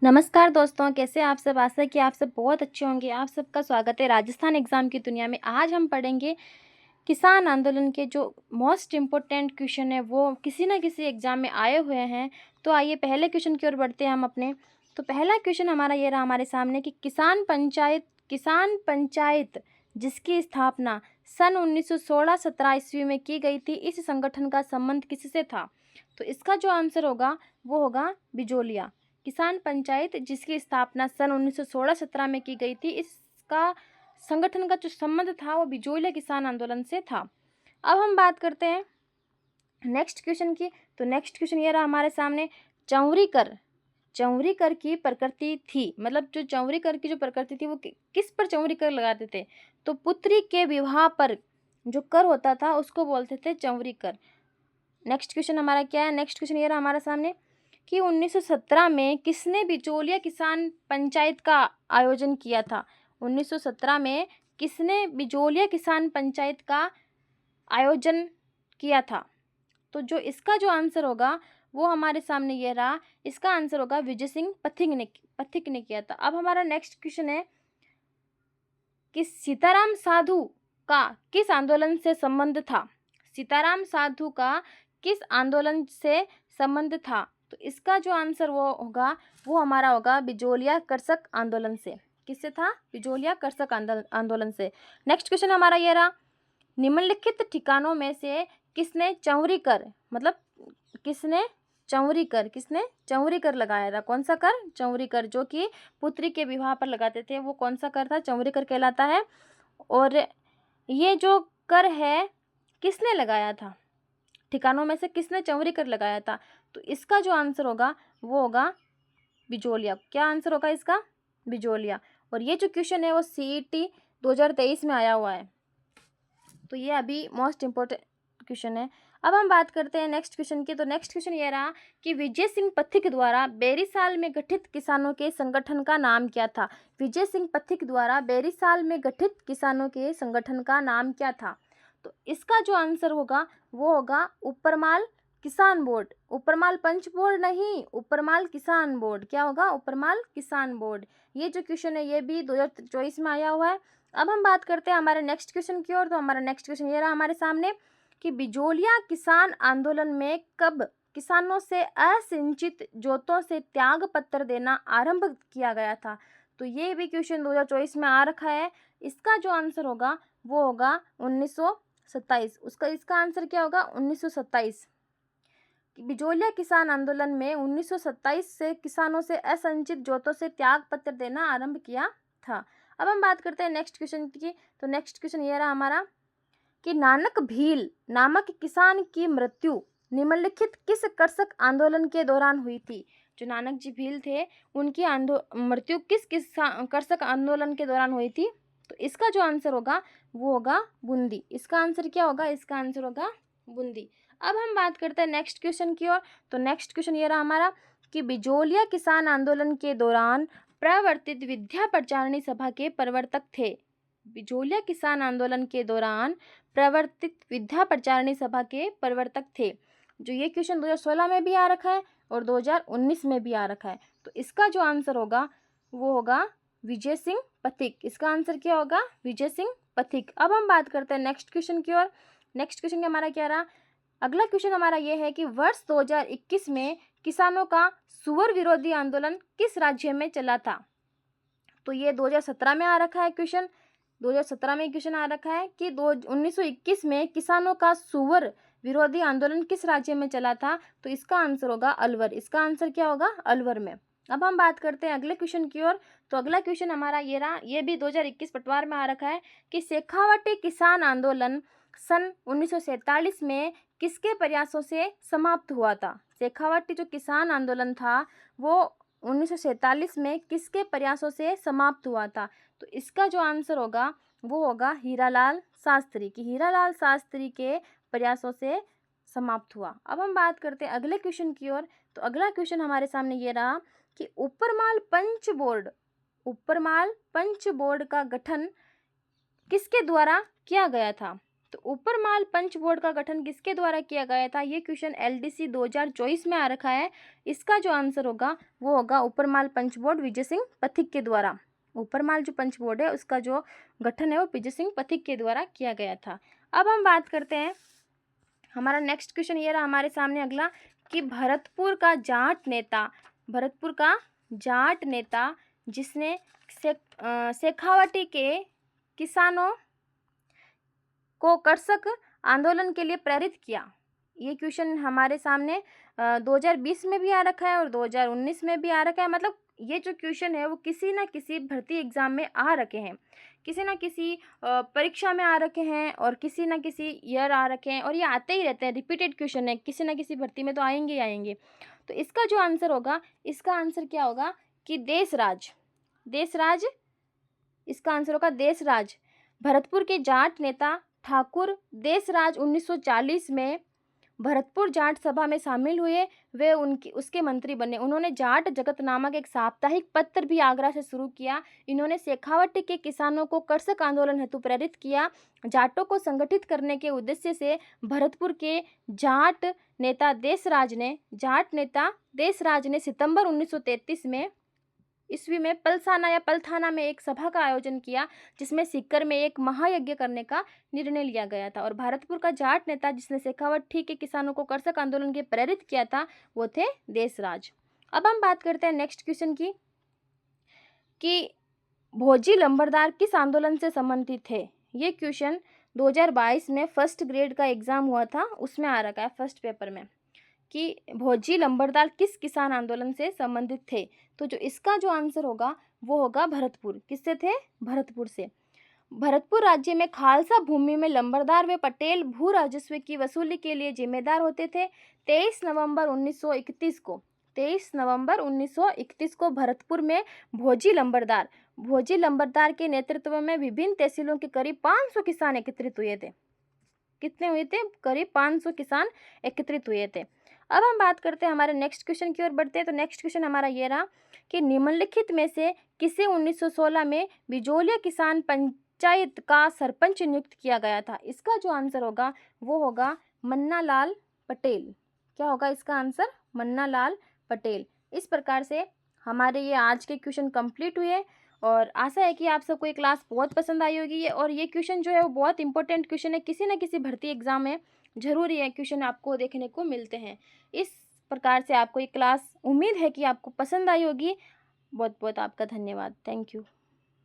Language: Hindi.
नमस्कार दोस्तों, कैसे आप सब। आशा है कि आप सब बहुत अच्छे होंगे। आप सबका स्वागत है राजस्थान एग्ज़ाम की दुनिया में। आज हम पढ़ेंगे किसान आंदोलन के जो मोस्ट इम्पोर्टेंट क्वेश्चन है, वो किसी न किसी एग्ज़ाम में आए हुए हैं। तो आइए पहले क्वेश्चन की ओर बढ़ते हैं हम अपने। तो पहला क्वेश्चन हमारा ये रहा हमारे सामने कि किसान पंचायत जिसकी स्थापना सन 1916-17 ईस्वी में की गई थी, इस संगठन का संबंध किससे था? तो इसका जो आंसर होगा वो होगा बिजोलिया। किसान पंचायत जिसकी स्थापना सन 1916-17 में की गई थी, इसका संगठन का जो संबंध था वो बिजोलिया किसान आंदोलन से था। अब हम बात करते हैं नेक्स्ट क्वेश्चन की। तो नेक्स्ट क्वेश्चन ये रहा हमारे सामने, चौरी कर की प्रकृति थी, मतलब जो चौरी कर की जो प्रकृति थी वो किस पर चौरी कर लगाते थे? तो पुत्री के विवाह पर जो कर होता था उसको बोलते थे चौरी कर। नेक्स्ट क्वेश्चन हमारा क्या है? नेक्स्ट क्वेश्चन ये रहा हमारे सामने कि 1917 में किसने बिचौलिया किसान पंचायत का आयोजन किया था? 1917 में किसने बिचौलिया किसान पंचायत का आयोजन किया था? तो जो इसका जो आंसर होगा वो हमारे सामने ये रहा। इसका आंसर होगा विजय सिंह पथिक ने किया था। अब हमारा नेक्स्ट क्वेश्चन है कि सीताराम साधु का किस आंदोलन से संबंध था? सीताराम साधु का किस आंदोलन से संबंध था? तो इसका जो आंसर वो होगा वो हमारा होगा बिजोलिया कर्षक आंदोलन से। किससे था? बिजोलिया कर्षक आंदोलन से। नेक्स्ट क्वेश्चन हमारा ये रहा, निम्नलिखित ठिकानों में से किसने चौरी कर लगाया था? कौन सा कर? चौरी कर, जो कि पुत्री के विवाह पर लगाते थे, वो कौन सा कर था? चौरी कर कहलाता है। और ये जो कर है किसने लगाया था? ठिकानों में से किसने चौरी कर लगाया था? तो इसका जो आंसर होगा वो होगा बिजोलिया। क्या आंसर होगा इसका? बिजोलिया। और ये जो क्वेश्चन है वो CET 2023 में आया हुआ है, तो ये अभी मोस्ट इम्पोर्टेंट क्वेश्चन है। अब हम बात करते हैं नेक्स्ट क्वेश्चन की। तो नेक्स्ट क्वेश्चन ये रहा कि विजय सिंह पथिक द्वारा बेरीसाल में गठित किसानों के संगठन का नाम क्या था? विजय सिंह पथिक द्वारा बेरीसाल में गठित किसानों के संगठन का नाम क्या था? तो इसका जो आंसर होगा वो होगा उपरमाल किसान बोर्ड। उपरमाल पंच बोर्ड नहीं, उपरमाल किसान बोर्ड। क्या होगा? उपरमाल किसान बोर्ड। ये जो क्वेश्चन है ये भी 2024 में आया हुआ है। अब हम बात करते हैं हमारे नेक्स्ट क्वेश्चन की ओर। तो हमारा नेक्स्ट क्वेश्चन ये रहा हमारे सामने कि बिजोलिया किसान आंदोलन में कब किसानों से असिंचित जोतों से त्याग पत्र देना आरंभ किया गया था? तो ये भी क्वेश्चन 2024 में आ रखा है। इसका जो आंसर होगा वो होगा 1927। इसका आंसर क्या होगा? 1927। बिजोलिया किसान आंदोलन में 1927 से किसानों से असंचित जोतों से त्याग पत्र देना आरंभ किया था। अब हम बात करते हैं नेक्स्ट क्वेश्चन की। तो नेक्स्ट क्वेश्चन ये रहा हमारा कि नानक भील नामक किसान की मृत्यु निम्नलिखित किस कृषक आंदोलन के दौरान हुई थी? जो नानक जी भील थे उनकी मृत्यु किस कृषक आंदोलन के दौरान हुई थी? तो इसका जो आंसर होगा वो होगा बूंदी। इसका आंसर क्या होगा? इसका आंसर होगा बूंदी। अब हम बात करते हैं नेक्स्ट क्वेश्चन की ओर। तो नेक्स्ट क्वेश्चन ये रहा हमारा कि बिजोलिया किसान आंदोलन के दौरान प्रवर्तित विद्या प्रचारिणी सभा के प्रवर्तक थे। बिजोलिया किसान आंदोलन के दौरान प्रवर्तित विद्या प्रचारिणी सभा के प्रवर्तक थे। जो ये क्वेश्चन 2016 में भी आ रखा है और 2019 में भी आ रखा है। तो इसका जो आंसर होगा वो होगा विजय सिंह पथिक। इसका आंसर क्या होगा? विजय सिंह पथिक। अब हम बात करते हैं नेक्स्ट क्वेश्चन की ओर। नेक्स्ट क्वेश्चन का हमारा क्या रहा? अगला क्वेश्चन हमारा ये है कि वर्ष 2021 में किसानों का सुअर विरोधी आंदोलन किस राज्य में चला था? तो ये 2017 में आ रखा है क्वेश्चन। 2017 में क्वेश्चन आ रखा है कि 1921 में किसानों का सुअर विरोधी आंदोलन किस राज्य में चला था? तो इसका आंसर होगा अलवर। इसका आंसर क्या होगा? अलवर में। अब हम बात करते हैं अगले क्वेश्चन की ओर। तो अगला क्वेश्चन हमारा ये रहा, ये भी 2021 पटवार में आ रखा है कि शेखावटी किसान आंदोलन सन 1947 में किसके प्रयासों से समाप्त हुआ था? शेखावटी जो किसान आंदोलन था वो 1947 में किसके प्रयासों से समाप्त हुआ था? तो इसका जो आंसर होगा वो होगा हीरालाल शास्त्री की। हीरालाल शास्त्री के प्रयासों से समाप्त हुआ। अब हम बात करते हैं अगले क्वेश्चन की ओर। तो अगला क्वेश्चन हमारे सामने ये रहा कि उपरमाल पंच बोर्ड का गठन किसके द्वारा किया गया था? तो ऊपर माल पंच बोर्ड का गठन किसके द्वारा किया गया था? ये क्वेश्चन LDC 2024 में आ रखा है। इसका जो आंसर होगा वो होगा ऊपर माल पंच बोर्ड विजय सिंह पथिक के द्वारा। ऊपर माल जो पंच बोर्ड है उसका जो गठन है वो विजय सिंह पथिक के द्वारा किया गया था। अब हम बात करते हैं, हमारा नेक्स्ट क्वेश्चन ये रहा हमारे सामने अगला, कि भरतपुर का जाट नेता जिसने शेखावटी के किसानों को कर्षक आंदोलन के लिए प्रेरित किया। ये क्वेश्चन हमारे सामने 2020 में भी आ रखा है और 2019 में भी आ रखा है। मतलब ये जो क्वेश्चन है वो किसी ना किसी भर्ती एग्जाम में आ रखे हैं, किसी ना किसी परीक्षा में आ रखे हैं और किसी ना किसी ईयर आ रखे हैं, और ये आते ही रहते हैं, रिपीटेड क्वेश्चन है, किसी ना किसी भर्ती में तो आएंगे ही आएंगे। तो इसका जो आंसर होगा, इसका आंसर क्या होगा कि देशराज। इसका आंसर होगा देशराज। भरतपुर के जाट नेता ठाकुर देशराज 1940 में भरतपुर जाट सभा में शामिल हुए। वे उसके मंत्री बने। उन्होंने जाट जगत नामक एक साप्ताहिक पत्र भी आगरा से शुरू किया। इन्होंने शेखावटी के किसानों को कर्षक आंदोलन हेतु प्रेरित किया। जाटों को संगठित करने के उद्देश्य से भरतपुर के जाट नेता देशराज ने सितंबर 1933 में ईस्वी में पलथाना में एक सभा का आयोजन किया, जिसमें सीकर में एक महायज्ञ करने का निर्णय लिया गया था। और भरतपुर का जाट नेता जिसने शेखावटी के किसानों को कर्षक आंदोलन के प्रेरित किया था वो थे देशराज। अब हम बात करते हैं नेक्स्ट क्वेश्चन की, कि भोजी लंबरदार किस आंदोलन से संबंधित थे? ये क्वेश्चन 2022 में फर्स्ट ग्रेड का एग्जाम हुआ था, उसमें आ रखा है फर्स्ट पेपर में, कि भोजी लंबरदार किस किसान आंदोलन से संबंधित थे। तो जो इसका जो आंसर होगा वो होगा भरतपुर। किससे थे? भरतपुर से। भरतपुर राज्य में खालसा भूमि में लंबरदार व पटेल भू राजस्व की वसूली के लिए जिम्मेदार होते थे। 23 नवंबर 1931 को भरतपुर में भोजी लंबरदार के नेतृत्व में विभिन्न तहसीलों के करीब 500 किसान एकत्रित हुए थे। कितने हुए थे? करीब 500 किसान एकत्रित हुए थे। अब हम बात करते हैं, हमारे नेक्स्ट क्वेश्चन की ओर बढ़ते हैं। तो नेक्स्ट क्वेश्चन हमारा ये रहा कि निम्नलिखित में से किसे 1916 में बिजोलिया किसान पंचायत का सरपंच नियुक्त किया गया था? इसका जो आंसर होगा वो होगा मन्नालाल पटेल। क्या होगा इसका आंसर? मन्नालाल पटेल। इस प्रकार से हमारे ये आज के क्वेश्चन कंप्लीट हुए और आशा है कि आप सबको ये क्लास बहुत पसंद आई होगी। और ये क्वेश्चन जो है वो बहुत इंपॉर्टेंट क्वेश्चन है, किसी न किसी भर्ती एग्जाम में जरूर ये क्वेश्चन आपको देखने को मिलते हैं। इस प्रकार से आपको ये क्लास उम्मीद है कि आपको पसंद आई होगी। बहुत बहुत आपका धन्यवाद। Thank you.